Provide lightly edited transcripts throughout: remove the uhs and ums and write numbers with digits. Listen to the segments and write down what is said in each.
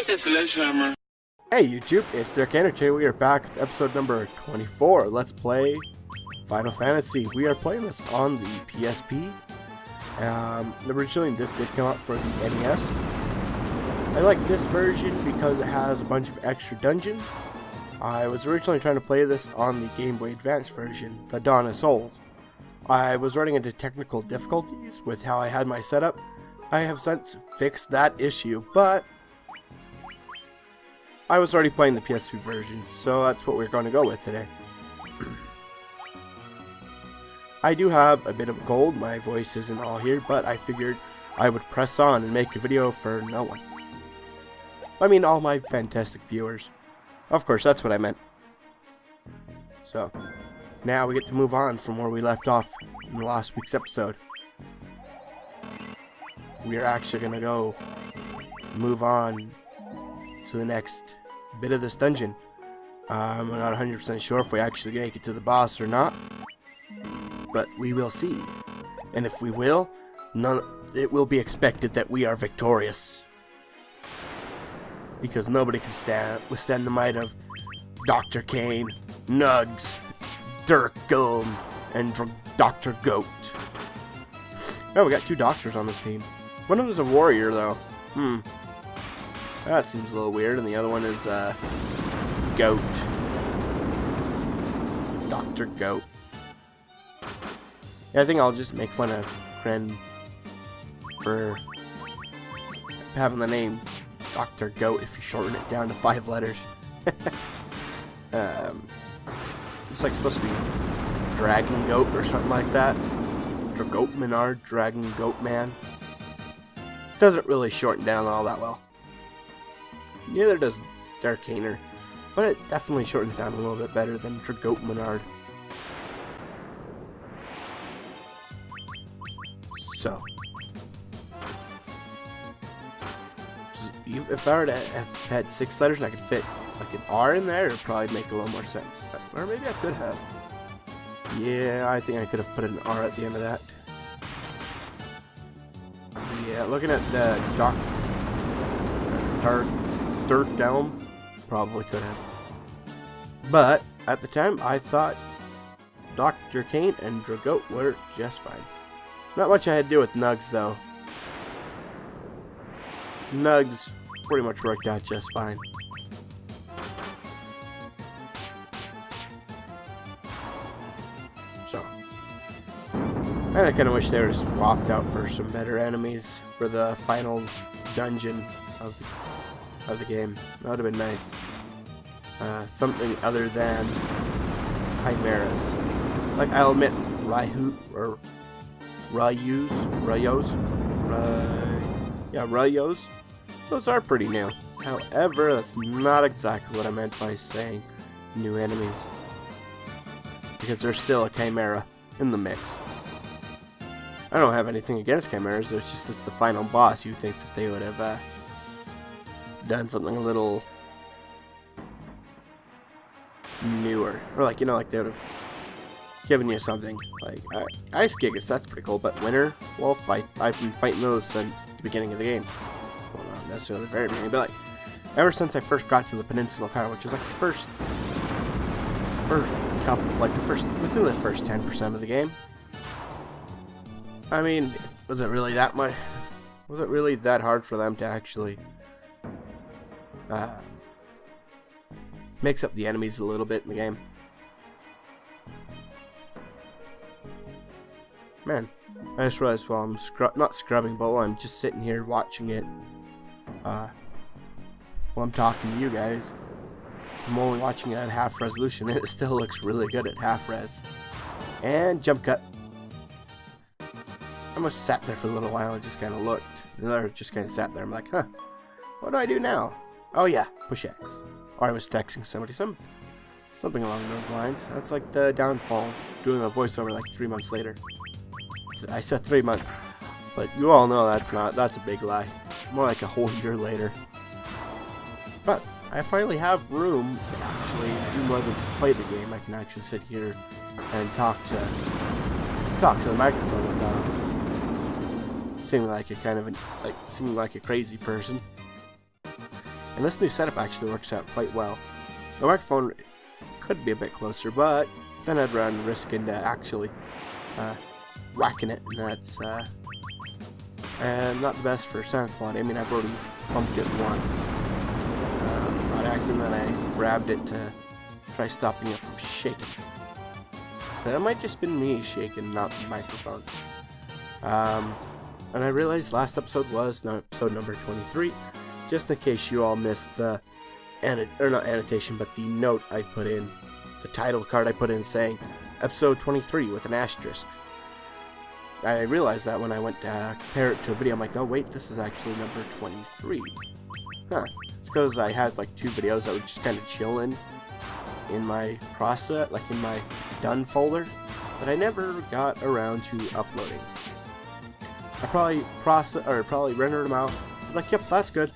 What's a sledgehammer? Hey YouTube, it's Zerkaner. Today we are back with episode number 24. Let's play Final Fantasy. We are playing this on the PSP. Originally this did come out for the NES. I like this version because it has a bunch of extra dungeons. I was originally trying to play this on the Game Boy Advance version, the Dawn of Souls. I was running into technical difficulties with how I had my setup. I have since fixed that issue, but I was already playing the PSP version, so that's what we're going to go with today. I do have a bit of gold, my voice isn't all here, but I figured I would press on and make a video for no one. I mean all my fantastic viewers. Of course, that's what I meant. So, now we get to move on from where we left off in last week's episode. We are actually going to go move on to the next bit of this dungeon. I'm not 100% sure if we actually make it to the boss or not, but we will see. And if we will, it will be expected that we are victorious, because nobody can withstand the might of Dr. Kane, Nugs, Dirk Gum, and Dr. Goat. Oh, we got two doctors on this team. One of them is a warrior, though. That seems a little weird, and the other one is, Goat. Dr. Goat. Yeah, I think I'll just make fun of Kren for having the name Dr. Goat if you shorten it down to 5 letters. It's like supposed to be Dragon Goat or something like that. Goat Menard, Dragon Goat Man. Doesn't really shorten down all that well. Neither does Darkaner, but it definitely shortens down a little bit better than Goat Menard. So, if I were to have had 6 letters and I could fit like an R in there, it would probably make a little more sense. Or maybe I could have. Yeah, I think I could have put an R at the end of that. Yeah, looking at the Dirt Elm, probably could have. But at the time, I thought Dr. Kane and Dragoat were just fine. Not much I had to do with Nugs, though. Nugs pretty much worked out just fine. So, and I kind of wish they were swapped out for some better enemies for the final dungeon of the game. That would have been nice. Something other than chimeras. Like, I'll admit, Rayos, those are pretty new. However, that's not exactly what I meant by saying new enemies, because there's still a chimera in the mix. I don't have anything against chimeras, it's just it's the final boss. You'd think that they would have done something a little newer, or like, you know, like they would have given you something like Ice Gigas. That's pretty cool, but Winter Wolf, I've been fighting those since the beginning of the game. Well, not necessarily the very beginning, but like ever since I first got to the Peninsula Power, which is like the first couple, like within the first 10% of the game. I mean, was it really that much? Was it really that hard for them to actually mix up the enemies a little bit in the game? Man, I just realized while I'm not scrubbing, but while I'm just sitting here watching it, while I'm talking to you guys, I'm only watching it at half resolution, and it still looks really good at half res. And jump cut. I almost sat there for a little while and just kind of looked. And I just kind of sat there. I'm like, huh, what do I do now? Oh yeah, push X. Or I was texting somebody, something along those lines. That's like the downfall of doing a voiceover like 3 months later. I said 3 months, but you all know that's a big lie. More like a whole year later. But I finally have room to actually do more than just play the game. I can actually sit here and talk to the microphone without seeming like a crazy person. And this new setup actually works out quite well. The microphone could be a bit closer, but then I'd run risk into actually whacking it, and that's not the best for sound quality. I mean, I've already bumped it once on accident, and I grabbed it to try stopping it from shaking. But it might just been me shaking, not the microphone. And I realized last episode was episode number 23, just in case you all missed the not annotation, but the note I put in, the title card I put in saying episode 23 with an asterisk. I realized that when I went to compare it to a video. I'm like, oh wait, this is actually number 23. Huh. It's because I had like 2 videos that were just kind of chilling in my process, like in my done folder, but I never got around to uploading. I probably rendered them out. I was like, yep, that's good.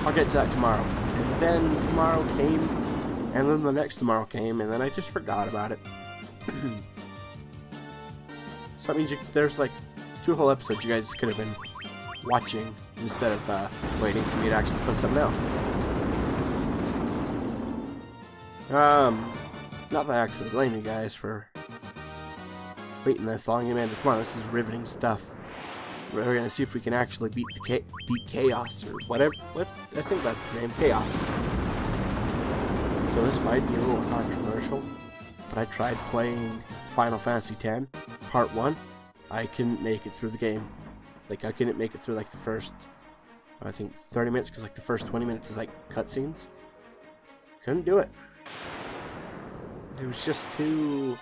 I'll get to that tomorrow. And then tomorrow came, and then the next tomorrow came, and then I just forgot about it. So that means there's like 2 whole episodes you guys could have been watching instead of waiting for me to actually put something out. Not that I actually blame you guys for waiting this long. I mean, come on, this is riveting stuff. We're gonna see if we can actually beat Chaos or whatever. I think that's the name, Chaos. So this might be a little controversial, but I tried playing Final Fantasy X Part 1. I couldn't make it through the game. Like, I couldn't make it through like the first, I think, 30 minutes, because like the first 20 minutes is like cutscenes. Couldn't do it. It was just too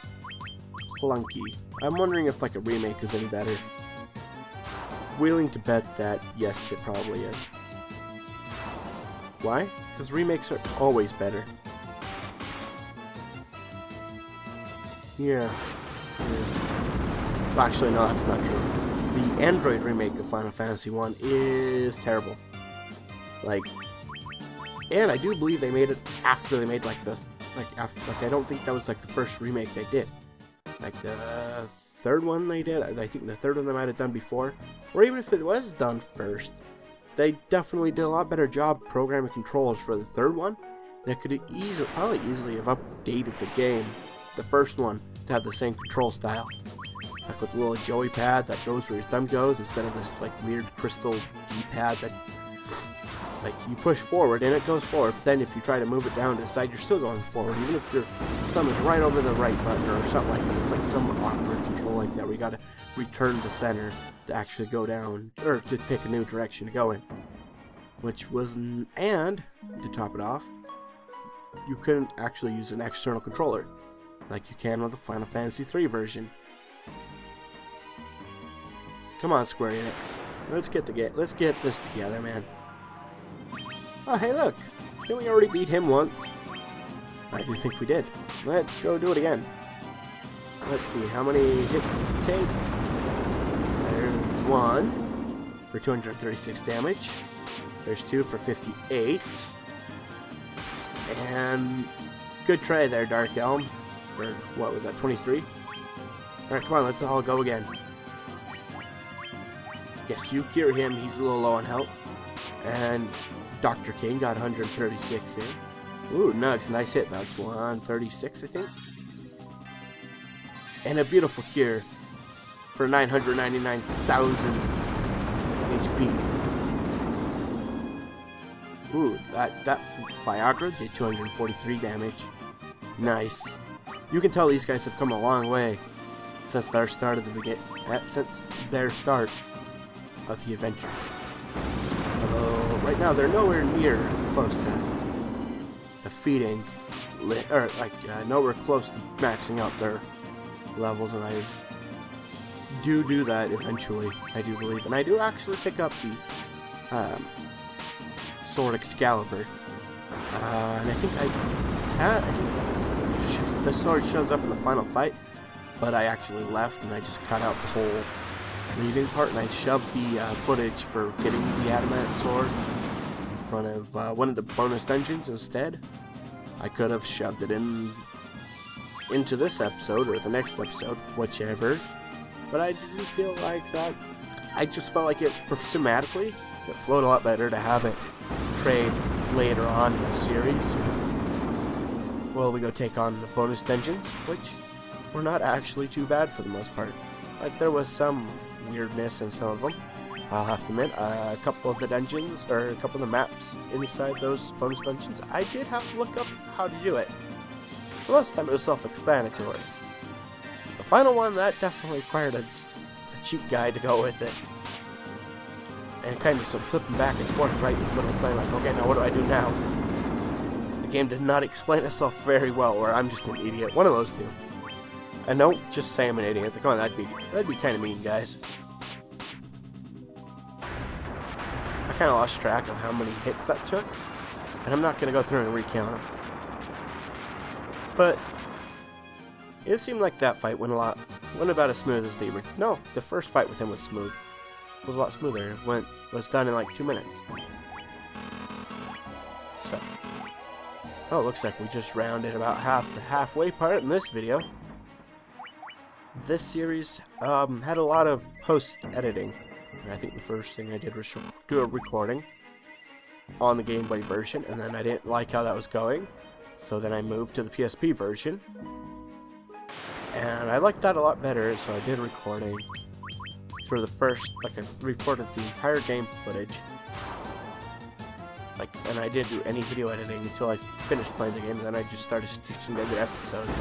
clunky. I'm wondering if like a remake is any better. Willing to bet that yes, it probably is. Why? Because remakes are always better. Yeah. Well, actually, no, that's not true. The Android remake of Final Fantasy 1 is terrible. Like, and I do believe they made it after they made like I don't think that was like the first remake they did. Like the third one they did, I think the third one they might have done before, or even if it was done first, they definitely did a lot better job programming controls for the third one. They could probably easily have updated the game, the first one, to have the same control style. Like with a little joey pad that goes where your thumb goes instead of this like weird crystal D-pad that like you push forward and it goes forward, but then if you try to move it down to the side, you're still going forward, even if your thumb is right over the right button or something like that. It's like some awkward control like that where you gotta return to center to actually go down, or to pick a new direction to go in. Which was, and to top it off, you couldn't actually use an external controller like you can with the Final Fantasy III version. Come on, Square Enix, let's get this together, man. Oh, hey, look! Didn't we already beat him once? I do think we did. Let's go do it again. Let's see, how many hits does it take? There's 1 for 236 damage. There's 2 for 58. And good try there, Dark Elm. For, what was that, 23? Alright, come on, let's all go again. Yes, you cure him, he's a little low on health. And Dr. King got 136 in. Ooh, Nugs, nice hit. That's 136, I think. And a beautiful cure for 999,000 HP. Ooh, that Viagra did 243 damage. Nice. You can tell these guys have come a long way since their start of the adventure. Although right now they're nowhere near close to defeating, nowhere close to maxing out their levels, and I do that eventually, I do believe. And I do actually pick up the Sword Excalibur, and I think the sword shows up in the final fight, but I actually left and I just cut out the whole leaving part, and I shoved the footage for getting the adamant sword in front of one of the bonus dungeons instead. I could have shoved it into this episode or the next episode, whichever, but I didn't feel like that. I just felt like it, cinematically, it flowed a lot better to have it trade later on in the series. Well, we go take on the bonus dungeons, which were not actually too bad for the most part. Like, there was some weirdness in some of them. I'll have to admit, a couple of the dungeons, or a couple of the maps inside those bonus dungeons, I did have to look up how to do it. Most of the time it was self-explanatory. The final one, that definitely required a cheat guide to go with it. And kind of some flipping back and forth right in the middle of playing, like, okay, now what do I do now? The game did not explain itself very well, or I'm just an idiot. One of those two. And don't just say I'm an idiot. Come on, that'd be kind of mean, guys. I kind of lost track of how many hits that took, and I'm not going to go through and recount them. But it seemed like that fight went about as smooth as the first fight with him was smooth. It was a lot smoother. It was done in like 2 minutes. So, oh, it looks like we just rounded about the halfway part in this video. This series had a lot of post-editing. And I think the first thing I did was do a recording on the Game Boy version, and then I didn't like how that was going, so then I moved to the PSP version. And I liked that a lot better, so I did recording through the first, like I recorded the entire game footage. And I didn't do any video editing until I finished playing the game, and then I just started stitching together episodes.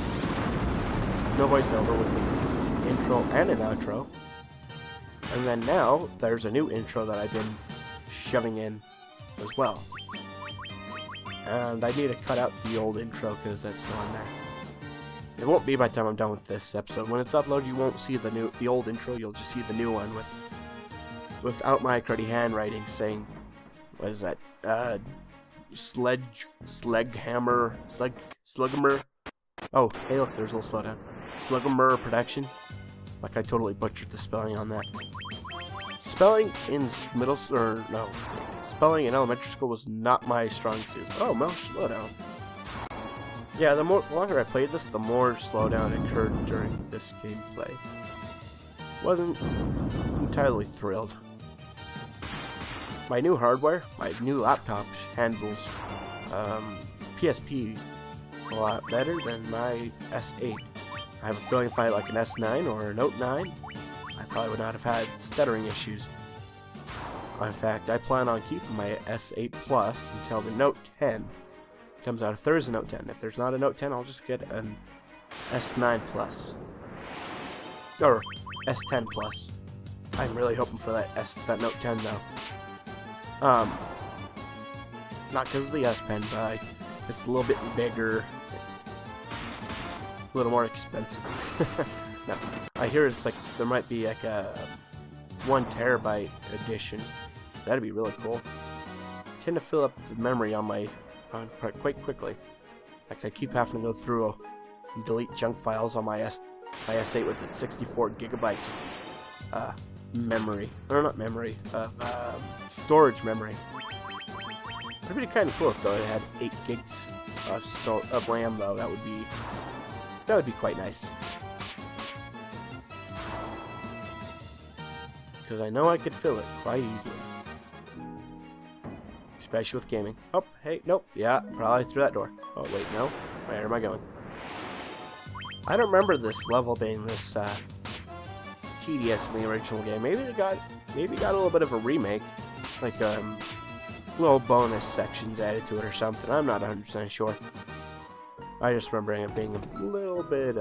No voiceover with the intro and an outro. And then now, there's a new intro that I've been shoving in as well. And I need to cut out the old intro because that's still in there. It won't be by the time I'm done with this episode. When it's uploaded, you won't see the old intro, you'll just see the new one without my cruddy handwriting saying, what is that? Slughammer. Oh, hey look, there's a little slowdown. Slughammer Production. Like, I totally butchered the spelling on that. Spelling in spelling in elementary school was not my strong suit. Oh, mouse slowdown. Yeah, the longer I played this, the more slowdown occurred during this gameplay. Wasn't entirely thrilled. My new hardware, my new laptop handles PSP a lot better than my S8. I have a feeling if I had like an S9 or a Note 9, I probably would not have had stuttering issues. In fact, I plan on keeping my S8 Plus until the Note 10 comes out. If there is a Note 10. If there's not a Note 10, I'll just get an S9 Plus. Or S10 Plus. I'm really hoping for that Note 10 though. Not because of the S Pen, but it's a little bit bigger. A little more expensive. No, I hear it's like there might be like a 1 terabyte edition. That'd be really cool. I tend to fill up the memory on my phone quite quickly. Like I keep having to go through and delete junk files on my S8 with its 64 gigabytes of memory, or not memory, storage memory. It'd be kind of cool if though it had 8 gigs of RAM though. That would be quite nice. Because I know I could fill it quite easily. Especially with gaming. Oh, hey, nope. Yeah, probably through that door. Oh, wait, no. Where am I going? I don't remember this level being this tedious in the original game. Maybe it got a little bit of a remake. Like, little bonus sections added to it or something. I'm not 100% sure. I just remember it being a little bit,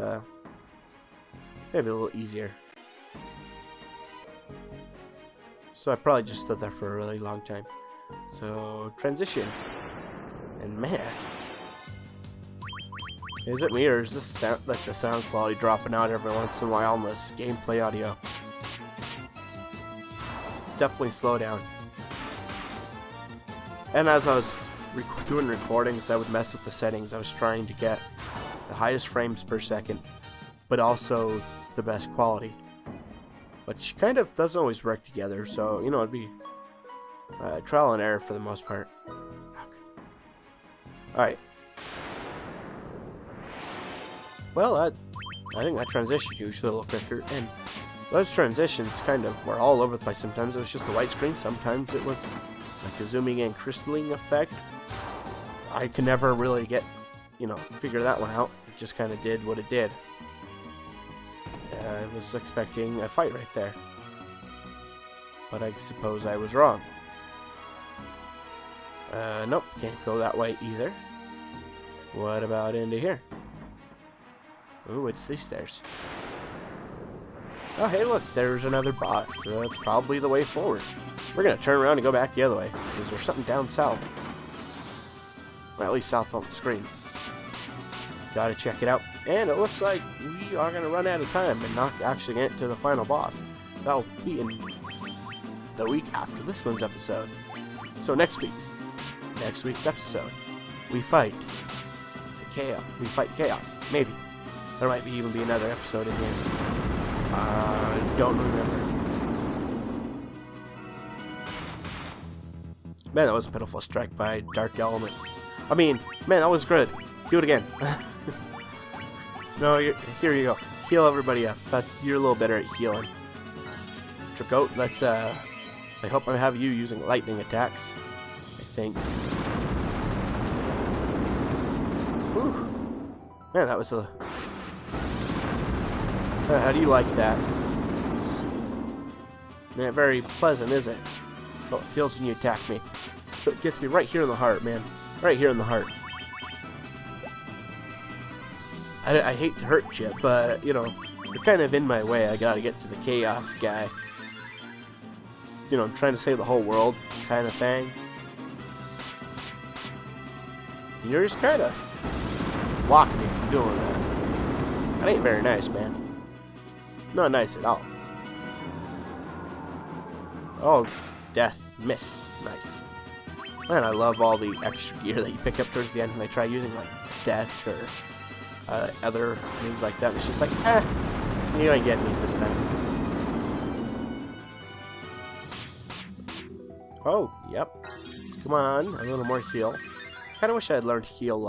maybe a little easier. So I probably just stood there for a really long time. So, transition. And man, is it me or is this like the sound quality dropping out every once in a while on this gameplay audio? Definitely slow down. And as I was doing recordings, I would mess with the settings. I was trying to get the highest frames per second, but also the best quality, which kind of doesn't always work together. So, you know, it'd be trial and error for the most part. Okay. Alright. Well, I think that transition usually a little quicker, and Those transitions kind of were all over the place. Sometimes it was just a white screen. Sometimes it was like a zooming in crystalline effect. I could never really figure that one out. It just kind of did what it did. I was expecting a fight right there. But I suppose I was wrong. Nope, can't go that way either. What about into here? Ooh, it's these stairs. Oh, hey, look, there's another boss. So that's probably the way forward. We're gonna turn around and go back the other way. Because there's something down south. Well, at least south on the screen. Gotta check it out. And it looks like we are gonna run out of time and not actually get to the final boss. That'll be in the week after this one's episode. So next week's episode, we fight the chaos. We fight chaos. Maybe. There might even be another episode in here. Don't remember. Man, that was a pitiful strike by Dark Element. I mean, man, that was good. Do it again. No, here you go. Heal everybody up. You're a little better at healing. Tricote, let's, I hope I have you using lightning attacks. I think. Whew. Man, that was a... how do you like that? It's not very pleasant, is it? Oh, it feels when you attack me. So it gets me right here in the heart, man. Right here in the heart. I hate to hurt you, but, you're kind of in my way. I gotta get to the chaos guy. I'm trying to save the whole world kind of thing. And you're just kind of blocking me from doing that. That ain't very nice, man. Not nice at all. Oh, death. Miss. Nice. Man, I love all the extra gear that you pick up towards the end when I try using, like, death or other moves like that. It's just like, you ain't getting me this time. Oh, yep. Come on, a little more heal. Kinda wish I had learned heal,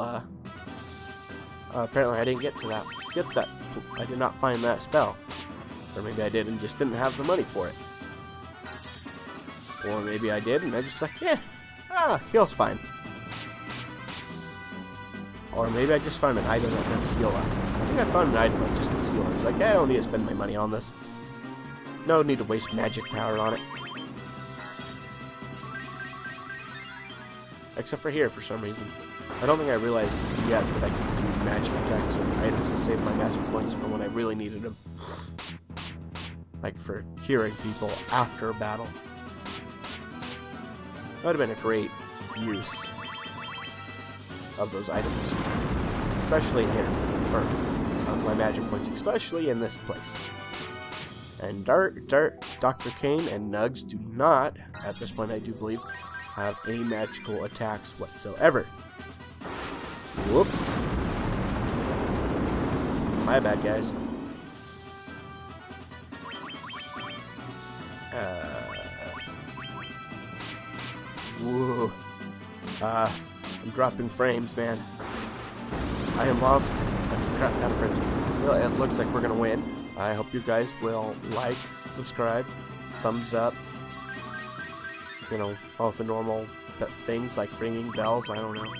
apparently I didn't get that. I did not find that spell. Or maybe I did and just didn't have the money for it. Or maybe I did and I just like, heal's fine. Or maybe I just found an item that does heal up. I think I found an item that just does heal up. It's like, I don't need to spend my money on this. No need to waste magic power on it. Except for here, for some reason. I don't think I realized yet that I could do magic attacks with items and save my magic points for when I really needed them. Like for curing people after a battle. That would have been a great use of those items. Especially in here. Or of my magic points. Especially in this place. And Dr. Kane and Nugs do not, at this point I do believe, have any magical attacks whatsoever. Whoops. My bad, guys. Whoa. I'm dropping frames, man. I am lost. Crap, out of frames. Well, it looks like we're gonna win. I hope you guys will like, subscribe, thumbs up. All the normal things like ringing bells, I don't know.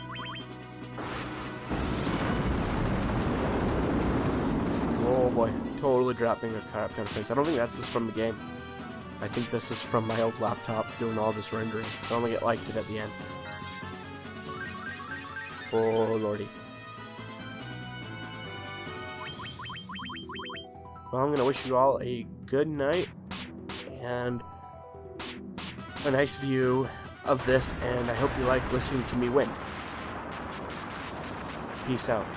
Oh boy, totally dropping a crap ton of frames. I don't think that's just from the game. I think this is from my old laptop doing all this rendering. I only get liked it at the end. Oh lordy. Well, I'm going to wish you all a good night and a nice view of this, and I hope you like listening to me win. Peace out.